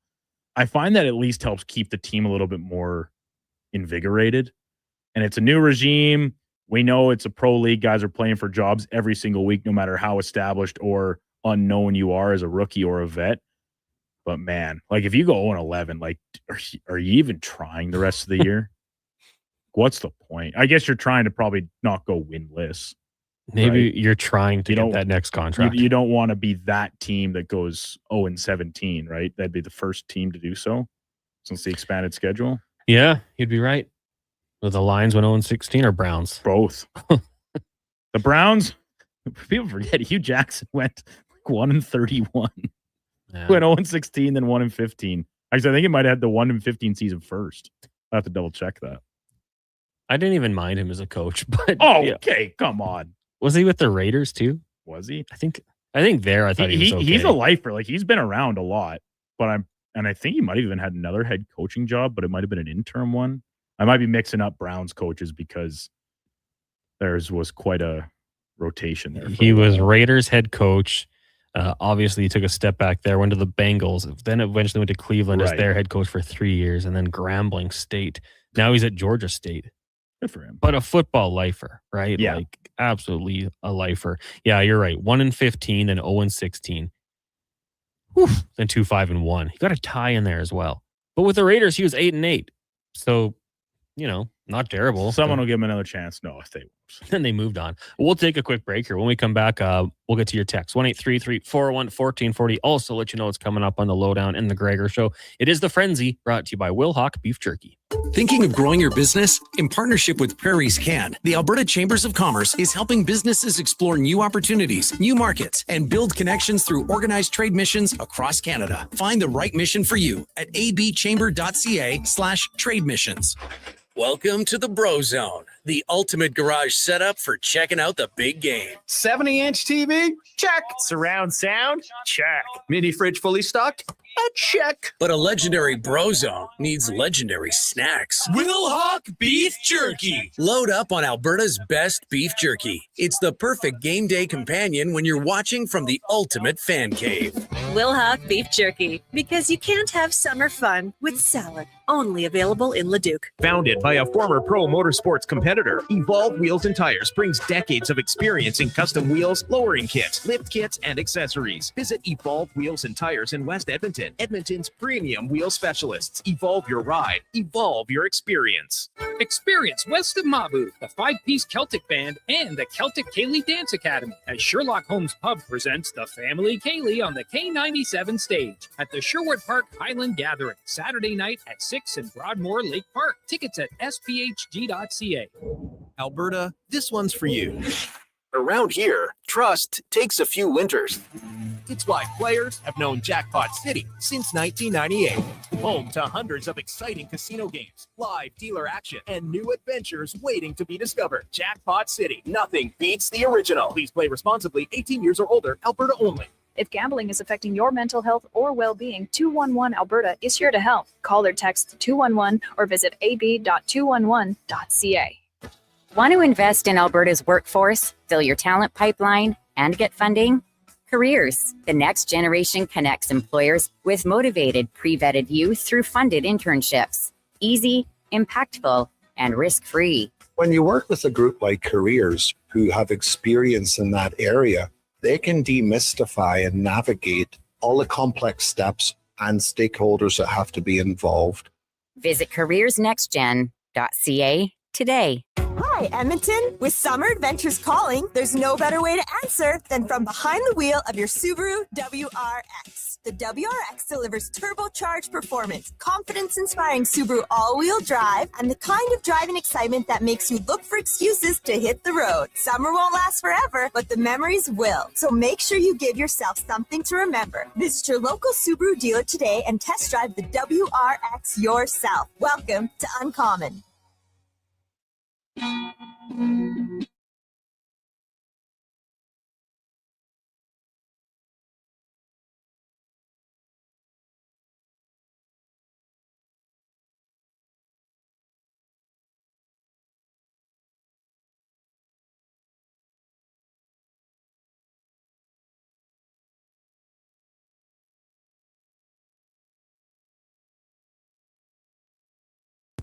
I find that at least helps keep the team a little bit more invigorated. And it's a new regime. We know it's a pro league. Guys are playing for jobs every single week, no matter how established or unknown you are as a rookie or a vet. But man, like if you go 0-11, like are you even trying the rest of the year? What's the point? I guess you're trying to probably not go winless. Maybe right? You're trying to get that next contract. You don't want to be that team that goes 0-17, right? That'd be the first team to do so since the expanded schedule. Yeah, you'd be right. Well, the Lions went 0-16 or Browns? Both. The Browns, people forget Hugh Jackson went like 1-31. Yeah. Went 0-16, then 1-15. Actually, I think he might have had the 1-15 season first. I have to double check that. I didn't even mind him as a coach, but okay, come on. Was he with the Raiders too? Was he? I think there. I thought he was okay. He's a lifer. Like he's been around a lot, but I think he might have even had another head coaching job, but it might have been an interim one. I might be mixing up Browns coaches because theirs was quite a rotation there. He was Raiders head coach. Obviously, he took a step back there, went to the Bengals, then eventually went to Cleveland as their head coach for 3 years, and then Grambling State. Now he's at Georgia State. Good for him. But a football lifer, right? Yeah. Like absolutely a lifer. Yeah, you're right. 1-15 and 0-16. Whew. Then 2-5-1. He got a tie in there as well. But with the Raiders, he was 8-8. So, not terrible. Someone will give him another chance. No, if they won't. Then they moved on. We'll take a quick break here. When we come back, we'll get to your text. 1-833-401-1440. Also let you know what's coming up on the Lowdown and the Gregor Show. It is The Frenzy, brought to you by Will Hawk Beef Jerky. Thinking of growing your business? In partnership with Prairie's Can, the Alberta Chambers of Commerce is helping businesses explore new opportunities, new markets, and build connections through organized trade missions across Canada. Find the right mission for you at abchamber.ca/trade missions. Welcome to the Bro Zone, the ultimate garage setup for checking out the big game. 70-inch TV? Check. Surround sound? Check. Mini fridge fully stocked? A check. But a legendary brozone needs legendary snacks. Wilhock Beef Jerky. Load up on Alberta's best beef jerky. It's the perfect game day companion when you're watching from the ultimate fan cave. Wilhock Beef Jerky, because you can't have summer fun with salad. Only available in Leduc. Founded by a former pro motorsports competitor, Evolve Wheels and Tires brings decades of experience in custom wheels, lowering kits, lift kits, and accessories. Visit Evolve Wheels and Tires in West Edmonton, Edmonton's premium wheel specialists. Evolve your ride, evolve your experience. Experience west of Mabu, the 5-piece Celtic band, and the Celtic Ceilidh Dance Academy as Sherlock Holmes Pub presents the Family Ceilidh on the K97 stage at the Sherwood Park Highland Gathering, Saturday night at 6 in Broadmoor Lake Park. Tickets at sphg.ca. Alberta, this one's for you. Around here, trust takes a few winters. It's why players have known Jackpot City since 1998. Home to hundreds of exciting casino games, live dealer action, and new adventures waiting to be discovered. Jackpot City. Nothing beats the original. Please play responsibly. 18 years or older. Alberta only. If gambling is affecting your mental health or well-being, 211 Alberta is here to help. Call or text 211 or visit ab.211.ca. Want to invest in Alberta's workforce, fill your talent pipeline, and get funding? Careers, the next generation connects employers with motivated, pre-vetted youth through funded internships. Easy, impactful, and risk-free. When you work with a group like Careers who have experience in that area, they can demystify and navigate all the complex steps and stakeholders that have to be involved. Visit careersnextgen.ca today. Hi, Edmonton. With summer adventures calling, there's no better way to answer than from behind the wheel of your Subaru WRX. The WRX delivers turbocharged performance, confidence-inspiring Subaru all-wheel drive, and the kind of driving excitement that makes you look for excuses to hit the road. Summer won't last forever, but the memories will. So make sure you give yourself something to remember. Visit your local Subaru dealer today and test drive the WRX yourself. Welcome to Uncommon.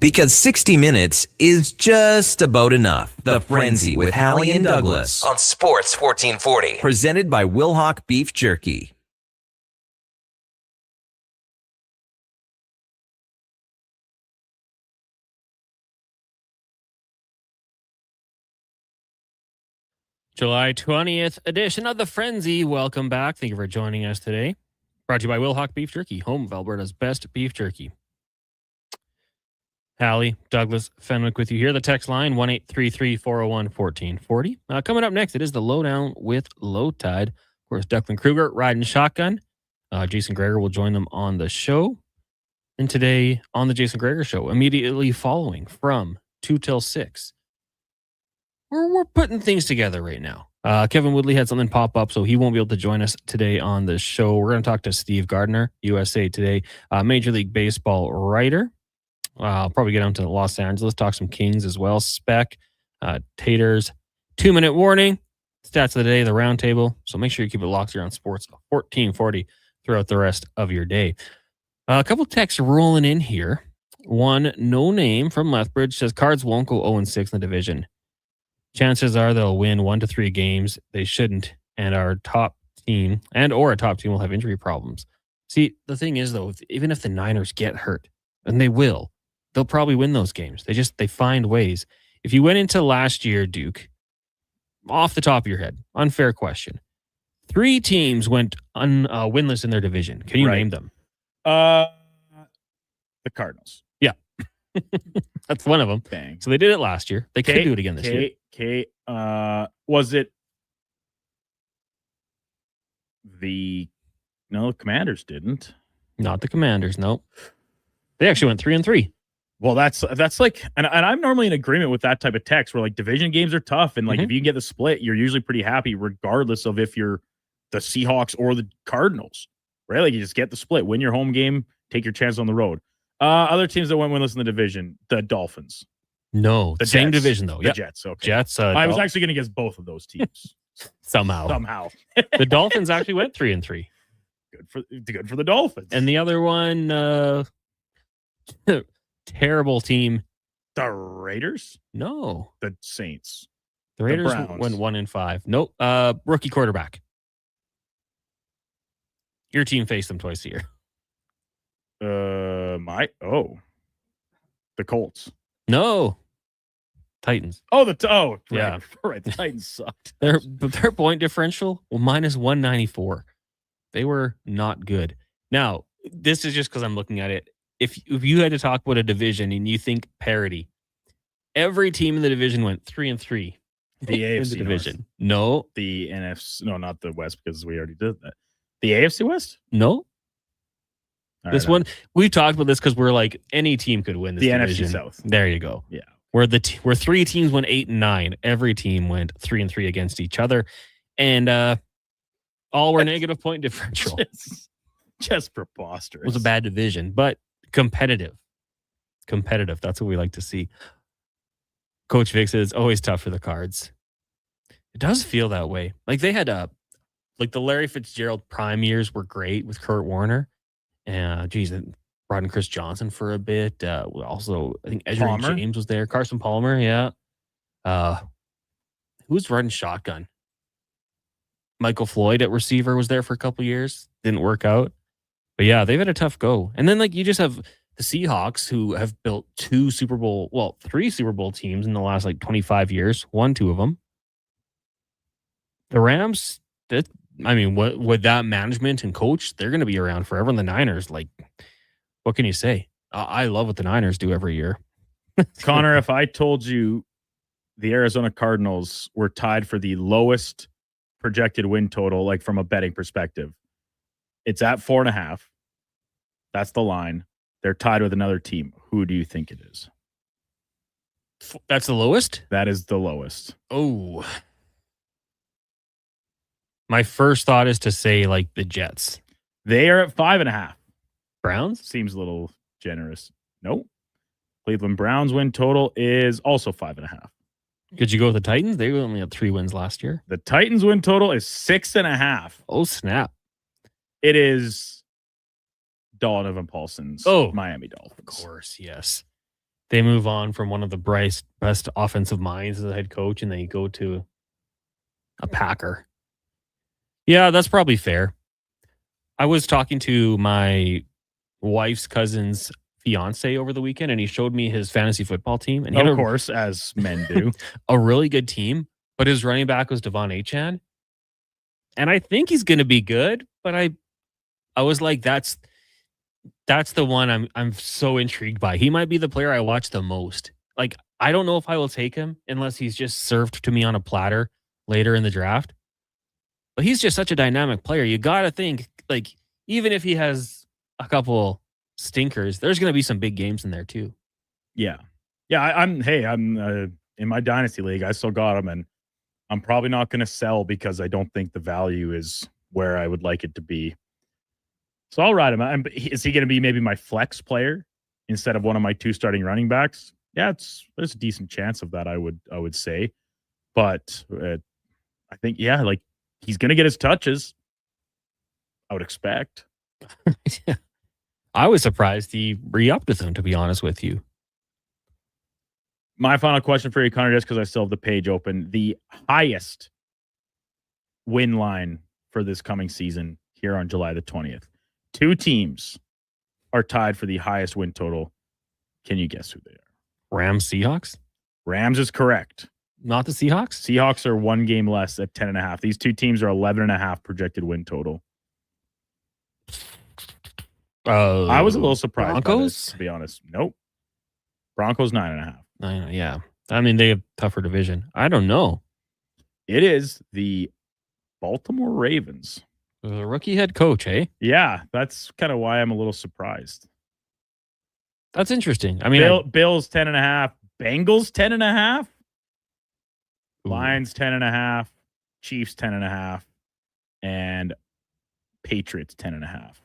Because 60 minutes is just about enough. The Frenzy with Halley and Douglas on Sports 1440. Presented by Wilhock Beef Jerky. July 20th edition of The Frenzy. Welcome back. Thank you for joining us today. Brought to you by Wilhock Beef Jerky, home of Alberta's best beef jerky. Halley, Douglas, Fenwick with you here. The text line, 1-833-401-1440. Coming up next, it is the Lowdown with Low Tide. Of course, Declan Kruger riding shotgun. Jason Greger will join them on the show. And today on the Jason Greger Show, immediately following from 2 till 6, we're putting things together right now. Kevin Woodley had something pop up, so he won't be able to join us today on the show. We're going to talk to Steve Gardner, USA Today, Major League Baseball writer. I'll probably get down to Los Angeles, talk some Kings as well. Spec, Taters, 2-minute warning, stats of the day, the roundtable. So make sure you keep it locked here on Sports 1440 throughout the rest of your day. A couple texts rolling in here. One, no name from Lethbridge says Cards won't go 0-6 in the division. Chances are they'll win 1 to 3 games. They shouldn't, and our top team or a top team will have injury problems. See, the thing is though, even if the Niners get hurt, and they will, they'll probably win those games. They find ways. If you went into last year, Duke, off the top of your head, unfair question. 3 teams went winless in their division. Can you name them? The Cardinals. Yeah. That's one of them. Bang. So they did it last year. They could do it again this year. Was it the Commanders didn't. Not the Commanders, no. They actually went 3-3. Well, that's like, and I'm normally in agreement with that type of text where like division games are tough. And like, if you get the split, you're usually pretty happy regardless of if you're the Seahawks or the Cardinals. right? Like you just get the split, win your home game, take your chance on the road. Other teams that went winless in the division, the Dolphins. No, The same Jets. division though. The Yeah, Jets. Okay. Jets. I was actually going to guess both of those teams somehow. The Dolphins actually went 3-3. Good for the Dolphins. And the other one, terrible team. The Raiders? No, the Saints. The Raiders Browns. went 1-5. Nope. Rookie quarterback. Your team faced them twice a year. The Colts. No. Titans. Yeah. Right. The Titans sucked. Their point differential, minus 194. They were not good. Now, this is just because I'm looking at it. If you had to talk about a division and you think parity, every team in the division went 3-3. The AFC in the division. North. No. The NFC. No, not the West because we already did that. The AFC West? No. All This right, one, we talked about this because we're like, any team could win this The NFC division. South. There you go. Yeah. Where three teams went 8-9. Every team went 3-3 against each other. And all were negative point differential. Just preposterous. It was a bad division, but competitive. Competitive. That's what we like to see. Coach Vic says it's always tough for the Cards. It does feel that way. Like they had like the Larry Fitzgerald prime years were great with Kurt Warner. And brought in Chris Johnson for a bit. Also, I think Edgerrin Palmer? James was there. Carson Palmer, yeah. Who was running shotgun? Michael Floyd at receiver was there for a couple years. Didn't work out. But yeah, they've had a tough go. And then like you just have the Seahawks who have built three Super Bowl teams in the last like 25 years. Won 2 of them. The Rams, with that management and coach, they're going to be around forever. And the Niners, like, what can you say? I love what the Niners do every year. Connor, if I told you the Arizona Cardinals were tied for the lowest projected win total, like from a betting perspective, it's at 4.5. That's the line. They're tied with another team. Who do you think it is? That's the lowest? That is the lowest. Oh. My first thought is to say like the Jets. They are at 5.5. Browns? Seems a little generous. Nope. Cleveland Browns win total is also 5.5. Could you go with the Titans? They only had 3 wins last year. The Titans win total is 6.5. Oh, snap. It is Donovan Paulson's Miami Dolphins. Of course, yes. They move on from one of the best offensive minds as a head coach, and they go to a Packer. Yeah, that's probably fair. I was talking to my wife's cousin's fiance over the weekend, and he showed me his fantasy football team. And he of course, as men do. A really good team, but his running back was Devon Achane. And I think he's going to be good, but I was like, that's the one I'm so intrigued by. He might be the player I watch the most. Like, I don't know if I will take him unless he's just served to me on a platter later in the draft. But he's just such a dynamic player. You got to think, like, even if he has a couple stinkers, there's going to be some big games in there too. Yeah. Yeah. I'm in my dynasty league. I still got him, and I'm probably not going to sell because I don't think the value is where I would like it to be. So I'll ride him. Is he going to be maybe my flex player instead of one of my 2 starting running backs? Yeah, there's a decent chance of that. I would say, but I think like he's going to get his touches. I would expect. Yeah. I was surprised he re-upped with him, to be honest with you. My final question for you, Connor, just because I still have the page open. The highest win line for this coming season here on July the 20th. 2 teams are tied for the highest win total. Can you guess who they are? Rams, Seahawks? Rams is correct. Not the Seahawks? Seahawks are 1 game less at 10.5. These 2 teams are 11.5 projected win total. I was a little surprised. Broncos? By this, to be honest. Nope. Broncos 9.5. Yeah. I mean, they have tougher division. I don't know. It is the Baltimore Ravens. The rookie head coach, eh? Yeah, that's kind of why I'm a little surprised. That's interesting. I mean, Bills 10.5, Bengals 10.5, Lions 10.5, Chiefs 10.5, and Patriots 10.5.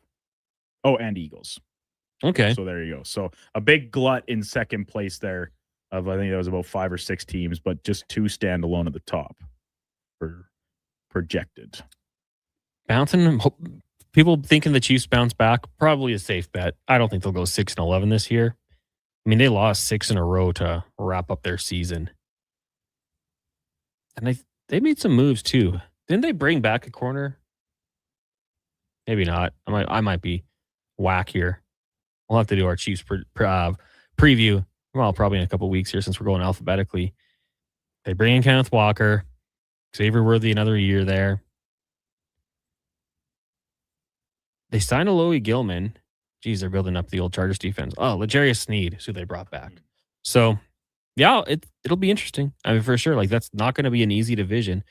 Oh, and Eagles. Okay. So there you go. So a big glut in second place there of, I think there was about 5 or 6 teams, but just 2 stand alone at the top for projected. Bouncing. People thinking the Chiefs bounce back, probably a safe bet. I don't think they'll go 6-11 this year. I mean, they lost 6 in a row to wrap up their season. And they made some moves too. Didn't they bring back a corner? Maybe not. I might be whack here. We'll have to do our Chiefs preview. Well, probably in a couple weeks here since we're going alphabetically. They bring in Kenneth Walker, Xavier Worthy another year there. They signed Alohi Gilman. Geez, they're building up the old Chargers defense. Oh, L'Jarius Sneed is who they brought back. So, yeah, it'll be interesting. I mean, for sure. Like, that's not going to be an easy division.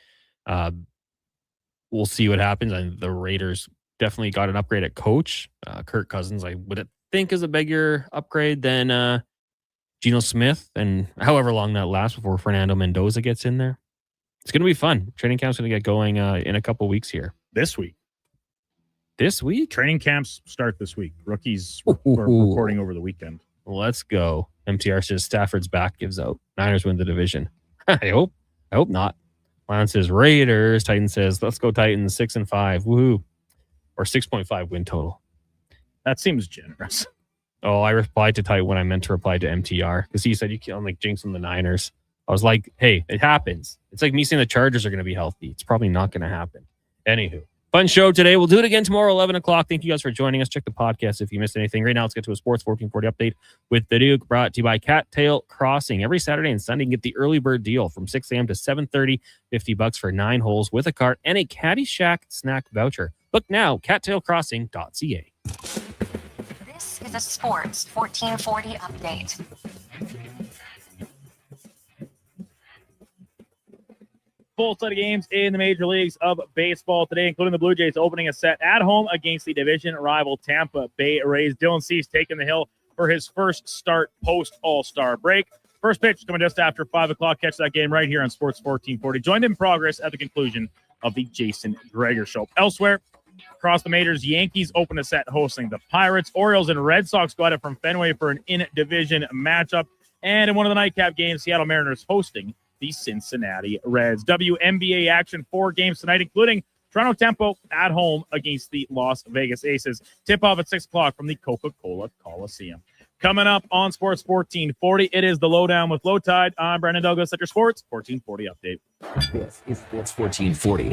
We'll see what happens. And the Raiders definitely got an upgrade at coach. Kirk Cousins, I would think, is a bigger upgrade than Geno Smith. And however long that lasts before Fernando Mendoza gets in there. It's going to be fun. Training camp's going to get going in a couple weeks here. This week. This week? Training camps start this week. Rookies are reporting over the weekend. Let's go. MTR says Stafford's back, gives out. Niners win the division. I hope not. Lion says Raiders. Titan says, let's go Titans 6-5. Woohoo. Or 6.5 win total. That seems generous. Oh, I replied to Titan when I meant to reply to MTR because he said you can't like jinx on the Niners. I was like, hey, it happens. It's like me saying the Chargers are going to be healthy. It's probably not going to happen. Anywho. Fun show today. We'll do it again tomorrow, 11 o'clock. Thank you guys for joining us. Check the podcast if you missed anything. Right now, let's get to a Sports 1440 update with the Duke, brought to you by Cattail Crossing. Every Saturday and Sunday, you can get the early bird deal from 6 a.m. to 7:30, $50 for 9 holes with a cart and a Caddy Shack snack voucher. Book now, cattailcrossing.ca. This is a Sports 1440 update. Full set of games in the major leagues of baseball today, including the Blue Jays opening a set at home against the division rival Tampa Bay Rays. Dylan Cease taking the hill for his first start post All-Star break. First pitch coming just after 5 o'clock. Catch that game right here on Sports 1440. Joined in progress at the conclusion of the Jason Greger Show. Elsewhere, across the majors, Yankees open a set hosting the Pirates. Orioles and Red Sox go at it from Fenway for an in-division matchup. And in one of the nightcap games, Seattle Mariners hosting the Cincinnati Reds. WNBA action, 4 games tonight, including Toronto Tempo at home against the Las Vegas Aces. Tip-off at 6 o'clock from the Coca-Cola Coliseum. Coming up on Sports 1440, it is the Lowdown with Low Tide. I'm Brandon Douglas at your Sports 1440 update. This is Sports 1440.